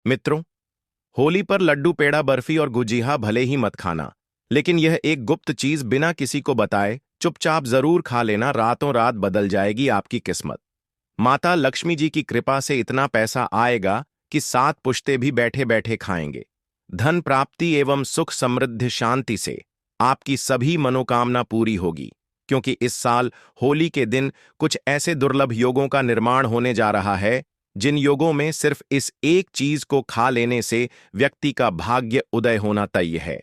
मित्रों, होली पर लड्डू, पेड़ा, बर्फी और गुजिया भले ही मत खाना, लेकिन यह एक गुप्त चीज बिना किसी को बताए चुपचाप जरूर खा लेना। रातों रात बदल जाएगी आपकी किस्मत। माता लक्ष्मी जी की कृपा से इतना पैसा आएगा कि 7 पुश्ते भी बैठे बैठे खाएंगे। धन प्राप्ति एवं सुख समृद्धि शांति से आपकी सभी मनोकामना पूरी होगी, क्योंकि इस साल होली के दिन कुछ ऐसे दुर्लभ योगों का निर्माण होने जा रहा है जिन योगों में सिर्फ इस एक चीज को खा लेने से व्यक्ति का भाग्य उदय होना तय है।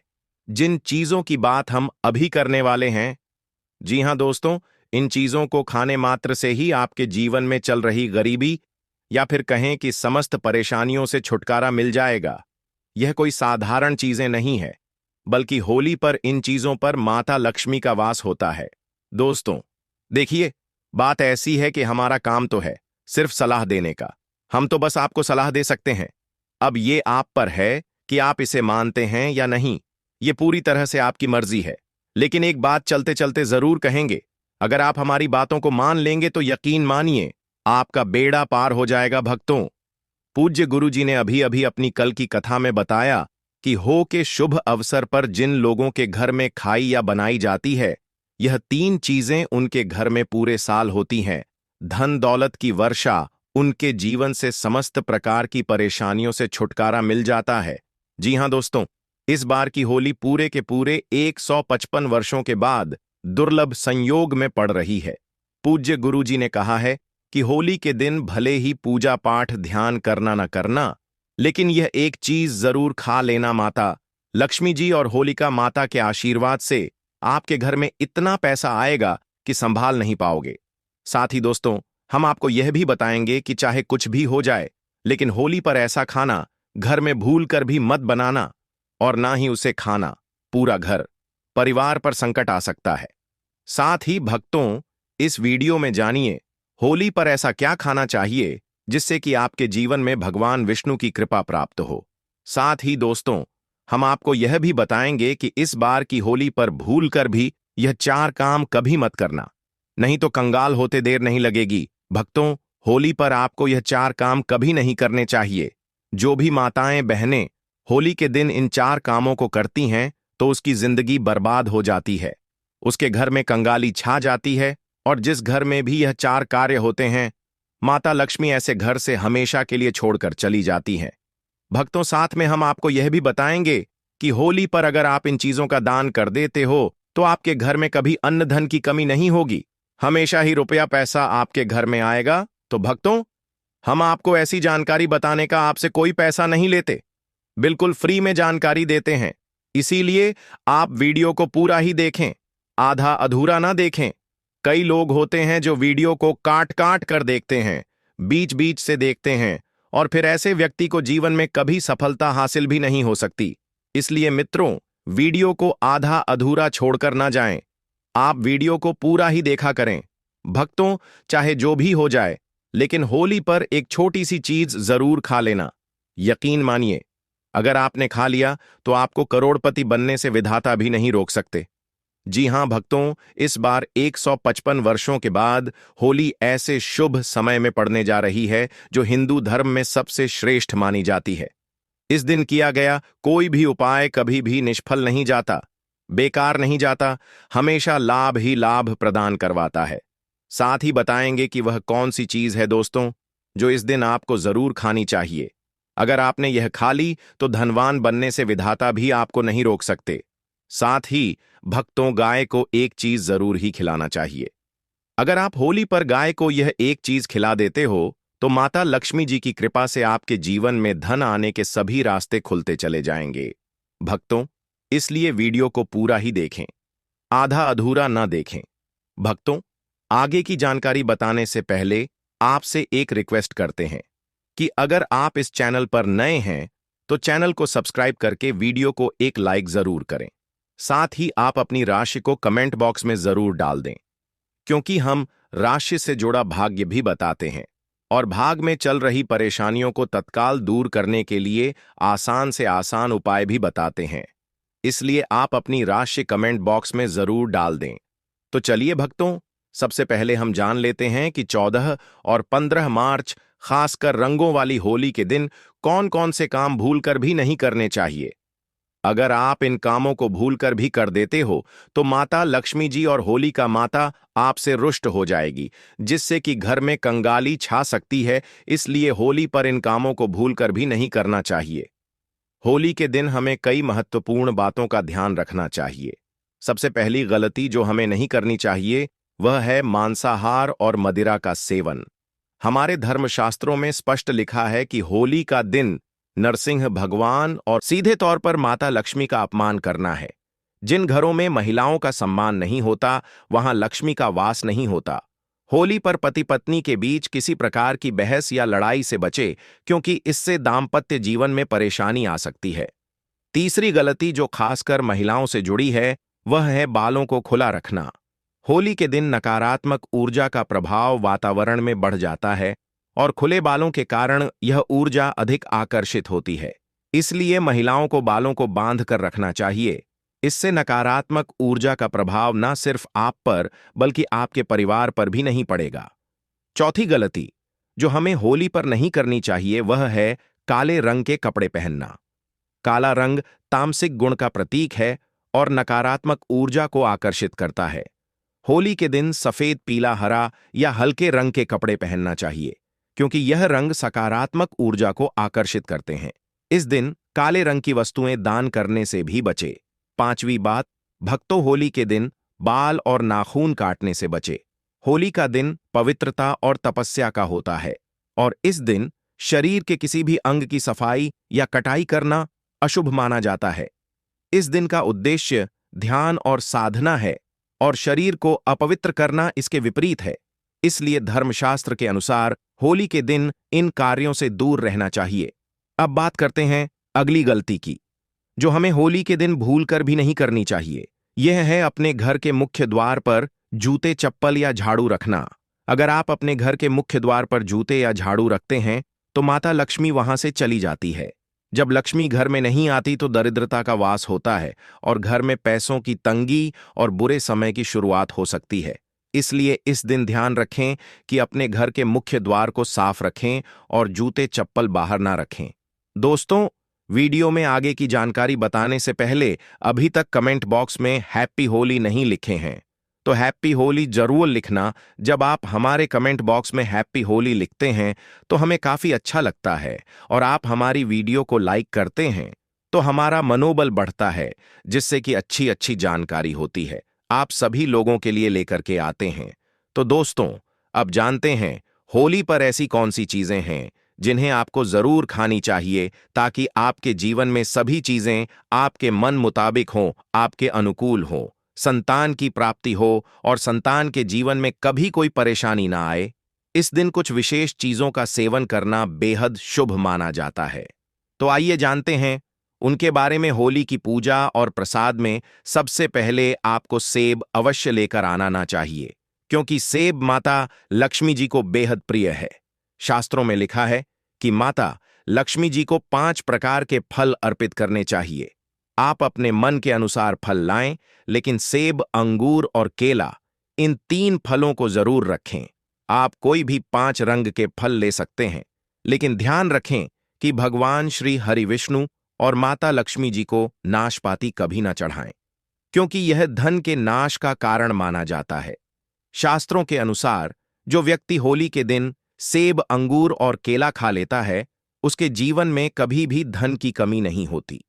जिन चीजों की बात हम अभी करने वाले हैं, जी हां दोस्तों, इन चीजों को खाने मात्र से ही आपके जीवन में चल रही गरीबी या फिर कहें कि समस्त परेशानियों से छुटकारा मिल जाएगा। यह कोई साधारण चीजें नहीं है, बल्कि होली पर इन चीजों पर माता लक्ष्मी का वास होता है। दोस्तों देखिए, बात ऐसी है कि हमारा काम तो है सिर्फ सलाह देने का। हम तो बस आपको सलाह दे सकते हैं। अब ये आप पर है कि आप इसे मानते हैं या नहीं। ये पूरी तरह से आपकी मर्जी है। लेकिन एक बात चलते चलते जरूर कहेंगे, अगर आप हमारी बातों को मान लेंगे तो यकीन मानिए आपका बेड़ा पार हो जाएगा। भक्तों, पूज्य गुरु जी ने अभी अभी अपनी कल की कथा में बताया कि हो के शुभ अवसर पर जिन लोगों के घर में खाई या बनाई जाती है, यह 3 चीजें उनके घर में पूरे साल होती हैं। धन दौलत की वर्षा, उनके जीवन से समस्त प्रकार की परेशानियों से छुटकारा मिल जाता है। जी हां दोस्तों, इस बार की होली पूरे के पूरे 155 वर्षों के बाद दुर्लभ संयोग में पड़ रही है। पूज्य गुरु जी ने कहा है कि होली के दिन भले ही पूजा पाठ ध्यान करना न करना, लेकिन यह एक चीज जरूर खा लेना। माता लक्ष्मी जी और होलिका माता के आशीर्वाद से आपके घर में इतना पैसा आएगा कि संभाल नहीं पाओगे। साथ ही दोस्तों, हम आपको यह भी बताएंगे कि चाहे कुछ भी हो जाए, लेकिन होली पर ऐसा खाना घर में भूल कर भी मत बनाना, और ना ही उसे खाना। पूरा घर परिवार पर संकट आ सकता है। साथ ही भक्तों, इस वीडियो में जानिए होली पर ऐसा क्या खाना चाहिए जिससे कि आपके जीवन में भगवान विष्णु की कृपा प्राप्त हो। साथ ही दोस्तों, हम आपको यह भी बताएंगे कि इस बार की होली पर भूल कर भी यह 4 काम कभी मत करना, नहीं तो कंगाल होते देर नहीं लगेगी। भक्तों, होली पर आपको यह 4 काम कभी नहीं करने चाहिए। जो भी माताएं बहनें होली के दिन इन 4 कामों को करती हैं तो उसकी जिंदगी बर्बाद हो जाती है, उसके घर में कंगाली छा जाती है, और जिस घर में भी यह 4 कार्य होते हैं, माता लक्ष्मी ऐसे घर से हमेशा के लिए छोड़कर चली जाती हैं। भक्तों, साथ में हम आपको यह भी बताएंगे कि होली पर अगर आप इन चीजों का दान कर देते हो तो आपके घर में कभी अन्न धन की कमी नहीं होगी, हमेशा ही रुपया पैसा आपके घर में आएगा। तो भक्तों, हम आपको ऐसी जानकारी बताने का आपसे कोई पैसा नहीं लेते, बिल्कुल फ्री में जानकारी देते हैं। इसीलिए आप वीडियो को पूरा ही देखें, आधा अधूरा ना देखें। कई लोग होते हैं जो वीडियो को काट काट कर देखते हैं, बीच बीच से देखते हैं, और फिर ऐसे व्यक्ति को जीवन में कभी सफलता हासिल भी नहीं हो सकती। इसलिए मित्रों, वीडियो को आधा अधूरा छोड़कर ना जाएं, आप वीडियो को पूरा ही देखा करें। भक्तों, चाहे जो भी हो जाए, लेकिन होली पर एक छोटी सी चीज जरूर खा लेना। यकीन मानिए, अगर आपने खा लिया तो आपको करोड़पति बनने से विधाता भी नहीं रोक सकते। जी हां भक्तों, इस बार 155 वर्षों के बाद होली ऐसे शुभ समय में पड़ने जा रही है जो हिंदू धर्म में सबसे श्रेष्ठ मानी जाती है। इस दिन किया गया कोई भी उपाय कभी भी निष्फल नहीं जाता, बेकार नहीं जाता, हमेशा लाभ ही लाभ प्रदान करवाता है। साथ ही बताएंगे कि वह कौन सी चीज है दोस्तों जो इस दिन आपको जरूर खानी चाहिए। अगर आपने यह खा ली तो धनवान बनने से विधाता भी आपको नहीं रोक सकते। साथ ही भक्तों, गाय को एक चीज जरूर ही खिलाना चाहिए। अगर आप होली पर गाय को यह एक चीज खिला देते हो तो माता लक्ष्मी जी की कृपा से आपके जीवन में धन आने के सभी रास्ते खुलते चले जाएंगे। भक्तों, इसलिए वीडियो को पूरा ही देखें, आधा अधूरा ना देखें। भक्तों, आगे की जानकारी बताने से पहले आपसे एक रिक्वेस्ट करते हैं कि अगर आप इस चैनल पर नए हैं तो चैनल को सब्सक्राइब करके वीडियो को एक लाइक जरूर करें। साथ ही आप अपनी राशि को कमेंट बॉक्स में जरूर डाल दें, क्योंकि हम राशि से जुड़ा भाग्य भी बताते हैं और भाग में चल रही परेशानियों को तत्काल दूर करने के लिए आसान से आसान उपाय भी बताते हैं। इसलिए आप अपनी राशि कमेंट बॉक्स में जरूर डाल दें। तो चलिए भक्तों, सबसे पहले हम जान लेते हैं कि 14 और 15 मार्च खासकर रंगों वाली होली के दिन कौन कौन से काम भूलकर भी नहीं करने चाहिए। अगर आप इन कामों को भूलकर भी कर देते हो तो माता लक्ष्मी जी और होलिका माता आपसे रुष्ट हो जाएगी, जिससे कि घर में कंगाली छा सकती है। इसलिए होली पर इन कामों को भूलकर भी नहीं करना चाहिए। होली के दिन हमें कई महत्वपूर्ण बातों का ध्यान रखना चाहिए। सबसे पहली गलती जो हमें नहीं करनी चाहिए वह है मांसाहार और मदिरा का सेवन। हमारे धर्मशास्त्रों में स्पष्ट लिखा है कि होली का दिन नरसिंह भगवान और सीधे तौर पर माता लक्ष्मी का अपमान करना है। जिन घरों में महिलाओं का सम्मान नहीं होता वहां लक्ष्मी का वास नहीं होता। होली पर पति पत्नी के बीच किसी प्रकार की बहस या लड़ाई से बचे, क्योंकि इससे दाम्पत्य जीवन में परेशानी आ सकती है। तीसरी गलती जो खासकर महिलाओं से जुड़ी है वह है बालों को खुला रखना। होली के दिन नकारात्मक ऊर्जा का प्रभाव वातावरण में बढ़ जाता है और खुले बालों के कारण यह ऊर्जा अधिक आकर्षित होती है। इसलिए महिलाओं को बालों को बांध कर रखना चाहिए। इससे नकारात्मक ऊर्जा का प्रभाव न सिर्फ आप पर बल्कि आपके परिवार पर भी नहीं पड़ेगा। चौथी गलती जो हमें होली पर नहीं करनी चाहिए वह है काले रंग के कपड़े पहनना। काला रंग तामसिक गुण का प्रतीक है और नकारात्मक ऊर्जा को आकर्षित करता है। होली के दिन सफेद, पीला, हरा या हल्के रंग के कपड़े पहनना चाहिए, क्योंकि यह रंग सकारात्मक ऊर्जा को आकर्षित करते हैं। इस दिन काले रंग की वस्तुएं दान करने से भी बचे। पांचवी बात, भक्तों होली के दिन बाल और नाखून काटने से बचे। होली का दिन पवित्रता और तपस्या का होता है और इस दिन शरीर के किसी भी अंग की सफाई या कटाई करना अशुभ माना जाता है। इस दिन का उद्देश्य ध्यान और साधना है और शरीर को अपवित्र करना इसके विपरीत है। इसलिए धर्मशास्त्र के अनुसार होली के दिन इन कार्यों से दूर रहना चाहिए। अब बात करते हैं अगली गलती की, जो हमें होली के दिन भूलकर भी नहीं करनी चाहिए। यह है अपने घर के मुख्य द्वार पर जूते, चप्पल या झाड़ू रखना। अगर आप अपने घर के मुख्य द्वार पर जूते या झाड़ू रखते हैं तो माता लक्ष्मी वहां से चली जाती है। जब लक्ष्मी घर में नहीं आती तो दरिद्रता का वास होता है और घर में पैसों की तंगी और बुरे समय की शुरुआत हो सकती है। इसलिए इस दिन ध्यान रखें कि अपने घर के मुख्य द्वार को साफ रखें और जूते चप्पल बाहर ना रखें। दोस्तों, वीडियो में आगे की जानकारी बताने से पहले अभी तक कमेंट बॉक्स में हैप्पी होली नहीं लिखे हैं तो हैप्पी होली जरूर लिखना। जब आप हमारे कमेंट बॉक्स में हैप्पी होली लिखते हैं तो हमें काफी अच्छा लगता है और आप हमारी वीडियो को लाइक करते हैं तो हमारा मनोबल बढ़ता है, जिससे कि अच्छी अच्छी जानकारी होती है आप सभी लोगों के लिए लेकर के आते हैं। तो दोस्तों, अब जानते हैं होली पर ऐसी कौन सी चीजें हैं जिन्हें आपको जरूर खानी चाहिए ताकि आपके जीवन में सभी चीजें आपके मन मुताबिक हों, आपके अनुकूल हों, संतान की प्राप्ति हो और संतान के जीवन में कभी कोई परेशानी ना आए। इस दिन कुछ विशेष चीजों का सेवन करना बेहद शुभ माना जाता है। तो आइए जानते हैं उनके बारे में। होली की पूजा और प्रसाद में सबसे पहले आपको सेब अवश्य लेकर आना ना चाहिए, क्योंकि सेब माता लक्ष्मी जी को बेहद प्रिय है। शास्त्रों में लिखा है कि माता लक्ष्मी जी को 5 प्रकार के फल अर्पित करने चाहिए। आप अपने मन के अनुसार फल लाएं, लेकिन सेब, अंगूर और केला, इन 3 फलों को जरूर रखें। आप कोई भी 5 रंग के फल ले सकते हैं, लेकिन ध्यान रखें कि भगवान श्री हरि विष्णु और माता लक्ष्मी जी को नाशपाती कभी न चढ़ाएं, क्योंकि यह धन के नाश का कारण माना जाता है। शास्त्रों के अनुसार जो व्यक्ति होली के दिन सेब, अंगूर और केला खा लेता है उसके जीवन में कभी भी धन की कमी नहीं होती।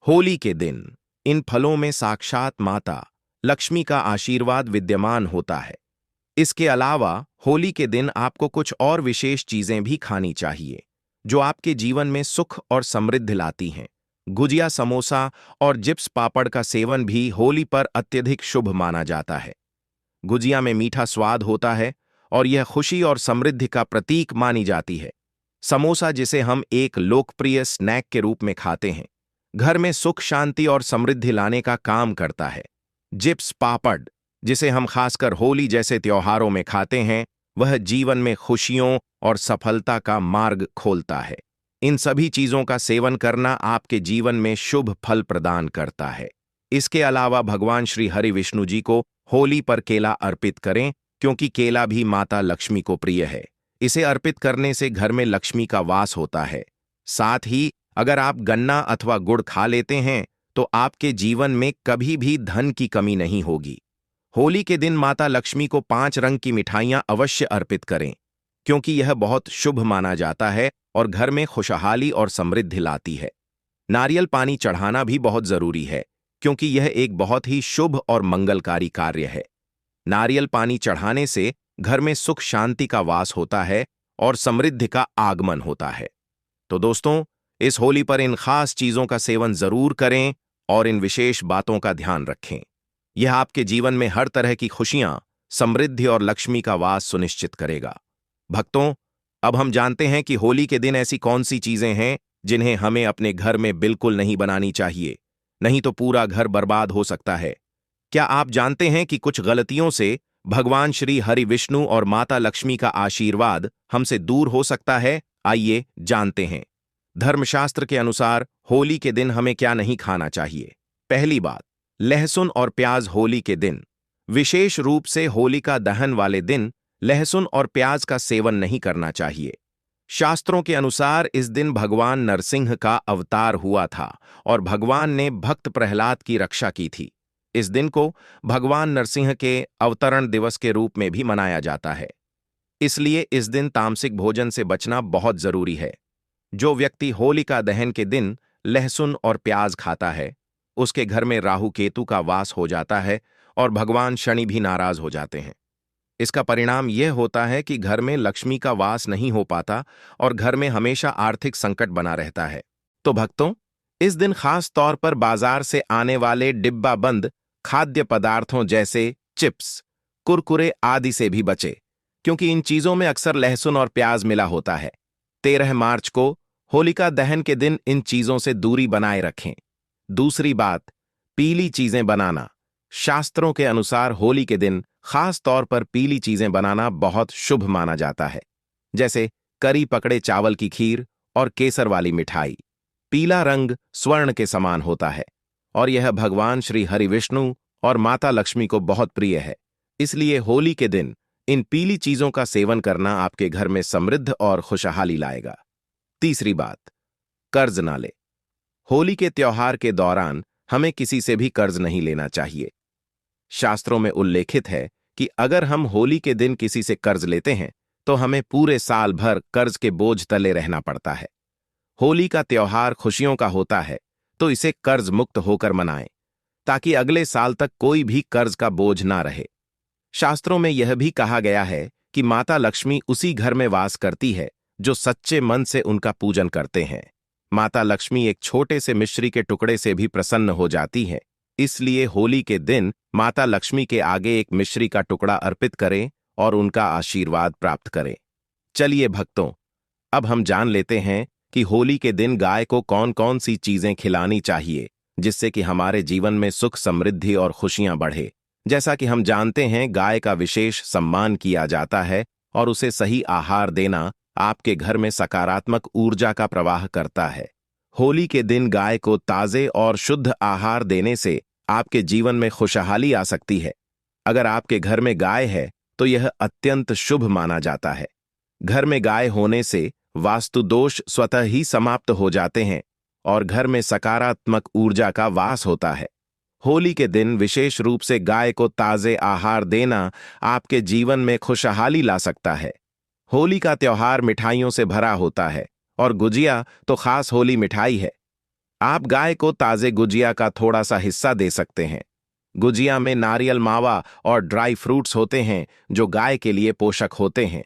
होली के दिन इन फलों में साक्षात माता लक्ष्मी का आशीर्वाद विद्यमान होता है। इसके अलावा होली के दिन आपको कुछ और विशेष चीजें भी खानी चाहिए जो आपके जीवन में सुख और समृद्धि लाती हैं। गुजिया, समोसा और चिप्स पापड़ का सेवन भी होली पर अत्यधिक शुभ माना जाता है। गुजिया में मीठा स्वाद होता है और यह खुशी और समृद्धि का प्रतीक मानी जाती है। समोसा, जिसे हम एक लोकप्रिय स्नैक के रूप में खाते हैं, घर में सुख, शांति और समृद्धि लाने का काम करता है। चिप्स पापड़, जिसे हम खासकर होली जैसे त्योहारों में खाते हैं, वह जीवन में खुशियों और सफलता का मार्ग खोलता है। इन सभी चीजों का सेवन करना आपके जीवन में शुभ फल प्रदान करता है। इसके अलावा भगवान श्री हरि विष्णु जी को होली पर केला अर्पित करें, क्योंकि केला भी माता लक्ष्मी को प्रिय है। इसे अर्पित करने से घर में लक्ष्मी का वास होता है। साथ ही अगर आप गन्ना अथवा गुड़ खा लेते हैं तो आपके जीवन में कभी भी धन की कमी नहीं होगी। होली के दिन माता लक्ष्मी को 5 रंग की मिठाइयां अवश्य अर्पित करें, क्योंकि यह बहुत शुभ माना जाता है और घर में खुशहाली और समृद्धि लाती है। नारियल पानी चढ़ाना भी बहुत जरूरी है, क्योंकि यह एक बहुत ही शुभ और मंगलकारी कार्य है। नारियल पानी चढ़ाने से घर में सुख शांति का वास होता है और समृद्धि का आगमन होता है। तो दोस्तों, इस होली पर इन खास चीजों का सेवन जरूर करें और इन विशेष बातों का ध्यान रखें। यह आपके जीवन में हर तरह की खुशियां, समृद्धि और लक्ष्मी का वास सुनिश्चित करेगा। भक्तों, अब हम जानते हैं कि होली के दिन ऐसी कौन सी चीजें हैं जिन्हें हमें अपने घर में बिल्कुल नहीं बनानी चाहिए, नहीं तो पूरा घर बर्बाद हो सकता है। क्या आप जानते हैं कि कुछ गलतियों से भगवान श्री हरि विष्णु और माता लक्ष्मी का आशीर्वाद हमसे दूर हो सकता है? आइए जानते हैं। धर्मशास्त्र के अनुसार होली के दिन हमें क्या नहीं खाना चाहिए। पहली बात, लहसुन और प्याज। होली के दिन, विशेष रूप से होलिका दहन वाले दिन, लहसुन और प्याज का सेवन नहीं करना चाहिए। शास्त्रों के अनुसार इस दिन भगवान नरसिंह का अवतार हुआ था और भगवान ने भक्त प्रहलाद की रक्षा की थी। इस दिन को भगवान नरसिंह के अवतरण दिवस के रूप में भी मनाया जाता है। इसलिए इस दिन तामसिक भोजन से बचना बहुत जरूरी है। जो व्यक्ति होलिका दहन के दिन लहसुन और प्याज खाता है, उसके घर में राहु केतु का वास हो जाता है और भगवान शनि भी नाराज हो जाते हैं। इसका परिणाम यह होता है कि घर में लक्ष्मी का वास नहीं हो पाता और घर में हमेशा आर्थिक संकट बना रहता है। तो भक्तों, इस दिन खास तौर पर बाजार से आने वाले डिब्बा बंद खाद्य पदार्थों जैसे चिप्स, कुरकुरे आदि से भी बचे, क्योंकि इन चीजों में अक्सर लहसुन और प्याज मिला होता है। 13 मार्च को होलिका दहन के दिन इन चीजों से दूरी बनाए रखें। दूसरी बात, पीली चीजें बनाना। शास्त्रों के अनुसार होली के दिन खास तौर पर पीली चीजें बनाना बहुत शुभ माना जाता है, जैसे करी पकड़े चावल की खीर और केसर वाली मिठाई। पीला रंग स्वर्ण के समान होता है और यह भगवान श्री हरि विष्णु और माता लक्ष्मी को बहुत प्रिय है। इसलिए होली के दिन इन पीली चीजों का सेवन करना आपके घर में समृद्ध और खुशहाली लाएगा। तीसरी बात, कर्ज ना ले। होली के त्योहार के दौरान हमें किसी से भी कर्ज नहीं लेना चाहिए। शास्त्रों में उल्लेखित है कि अगर हम होली के दिन किसी से कर्ज लेते हैं तो हमें पूरे साल भर कर्ज के बोझ तले रहना पड़ता है। होली का त्योहार खुशियों का होता है, तो इसे कर्ज मुक्त होकर मनाएं, ताकि अगले साल तक कोई भी कर्ज का बोझ ना रहे। शास्त्रों में यह भी कहा गया है कि माता लक्ष्मी उसी घर में वास करती है जो सच्चे मन से उनका पूजन करते हैं। माता लक्ष्मी एक छोटे से मिश्री के टुकड़े से भी प्रसन्न हो जाती है। इसलिए होली के दिन माता लक्ष्मी के आगे एक मिश्री का टुकड़ा अर्पित करें और उनका आशीर्वाद प्राप्त करें। चलिए भक्तों, अब हम जान लेते हैं कि होली के दिन गाय को कौन कौन सी चीजें खिलानी चाहिए, जिससे कि हमारे जीवन में सुख, समृद्धि और खुशियां बढ़े। जैसा कि हम जानते हैं, गाय का विशेष सम्मान किया जाता है और उसे सही आहार देना आपके घर में सकारात्मक ऊर्जा का प्रवाह करता है। होली के दिन गाय को ताजे और शुद्ध आहार देने से आपके जीवन में खुशहाली आ सकती है। अगर आपके घर में गाय है तो यह अत्यंत शुभ माना जाता है। घर में गाय होने से वास्तु दोष स्वतः ही समाप्त हो जाते हैं और घर में सकारात्मक ऊर्जा का वास होता है। होली के दिन विशेष रूप से गाय को ताजे आहार देना आपके जीवन में खुशहाली ला सकता है। होली का त्योहार मिठाइयों से भरा होता है और गुजिया तो खास होली मिठाई है। आप गाय को ताजे गुजिया का थोड़ा सा हिस्सा दे सकते हैं। गुजिया में नारियल, मावा और ड्राई फ्रूट्स होते हैं जो गाय के लिए पोषक होते हैं।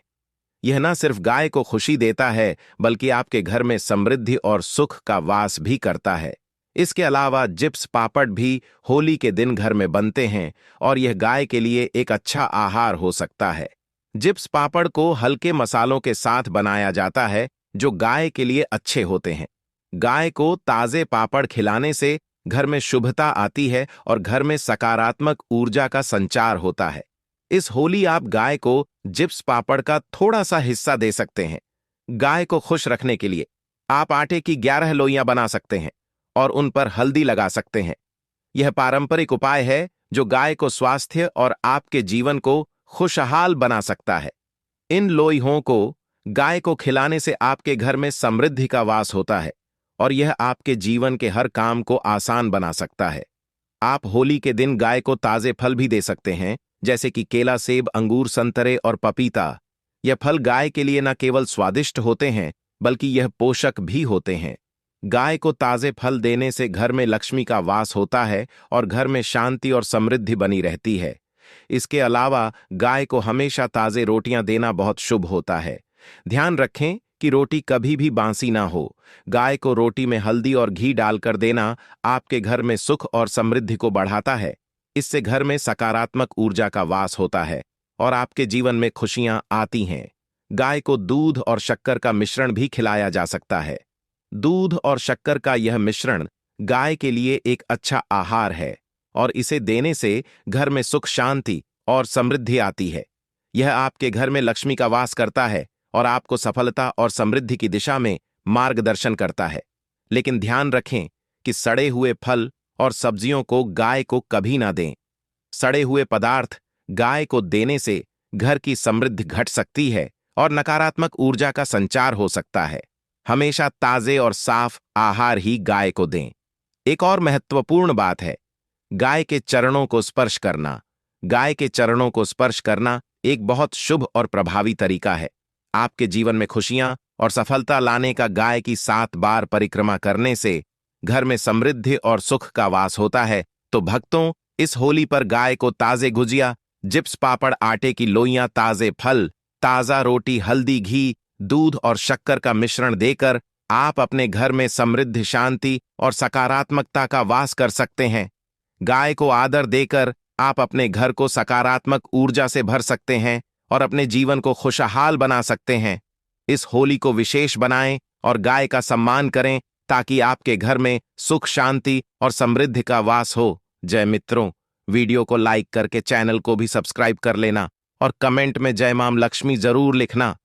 यह न सिर्फ गाय को खुशी देता है, बल्कि आपके घर में समृद्धि और सुख का वास भी करता है। इसके अलावा चिप्स, पापड़ भी होली के दिन घर में बनते हैं और यह गाय के लिए एक अच्छा आहार हो सकता है। चिप्स, पापड़ को हल्के मसालों के साथ बनाया जाता है जो गाय के लिए अच्छे होते हैं। गाय को ताजे पापड़ खिलाने से घर में शुभता आती है और घर में सकारात्मक ऊर्जा का संचार होता है। इस होली आप गाय को चिप्स, पापड़ का थोड़ा सा हिस्सा दे सकते हैं। गाय को खुश रखने के लिए आप आटे की 11 लोइयां बना सकते हैं और उन पर हल्दी लगा सकते हैं। यह पारंपरिक उपाय है जो गाय को स्वास्थ्य और आपके जीवन को खुशहाल बना सकता है। इन लोइयों को गाय को खिलाने से आपके घर में समृद्धि का वास होता है और यह आपके जीवन के हर काम को आसान बना सकता है। आप होली के दिन गाय को ताजे फल भी दे सकते हैं, जैसे कि केला, सेब, अंगूर, संतरे और पपीता। यह फल गाय के लिए न केवल स्वादिष्ट होते हैं, बल्कि यह पोषक भी होते हैं। गाय को ताजे फल देने से घर में लक्ष्मी का वास होता है और घर में शांति और समृद्धि बनी रहती है। इसके अलावा गाय को हमेशा ताजे रोटियां देना बहुत शुभ होता है। ध्यान रखें कि रोटी कभी भी बासी ना हो। गाय को रोटी में हल्दी और घी डालकर देना आपके घर में सुख और समृद्धि को बढ़ाता है। इससे घर में सकारात्मक ऊर्जा का वास होता है और आपके जीवन में खुशियां आती हैं। गाय को दूध और शक्कर का मिश्रण भी खिलाया जा सकता है। दूध और शक्कर का यह मिश्रण गाय के लिए एक अच्छा आहार है और इसे देने से घर में सुख, शांति और समृद्धि आती है। यह आपके घर में लक्ष्मी का वास करता है और आपको सफलता और समृद्धि की दिशा में मार्गदर्शन करता है। लेकिन ध्यान रखें कि सड़े हुए फल और सब्जियों को गाय को कभी ना दें। सड़े हुए पदार्थ गाय को देने से घर की समृद्धि घट सकती है और नकारात्मक ऊर्जा का संचार हो सकता है। हमेशा ताजे और साफ आहार ही गाय को दें। एक और महत्वपूर्ण बात है गाय के चरणों को स्पर्श करना। गाय के चरणों को स्पर्श करना एक बहुत शुभ और प्रभावी तरीका है। आपके जीवन में खुशियां और सफलता लाने का गाय की 7 बार परिक्रमा करने से घर में समृद्धि और सुख का वास होता है। तो भक्तों, इस होली पर गाय को ताजे गुजिया, चिप्स, पापड़, आटे की लोइयां, ताजे फल, ताजा रोटी, हल्दी, घी, दूध और शक्कर का मिश्रण देकर आप अपने घर में समृद्धि, शांति और सकारात्मकता का वास कर सकते हैं। गाय को आदर देकर आप अपने घर को सकारात्मक ऊर्जा से भर सकते हैं और अपने जीवन को खुशहाल बना सकते हैं। इस होली को विशेष बनाएं और गाय का सम्मान करें ताकि आपके घर में सुख, शांति और समृद्धि का वास हो। जय मित्रों, वीडियो को लाइक करके चैनल को भी सब्सक्राइब कर लेना और कमेंट में जय मां लक्ष्मी जरूर लिखना।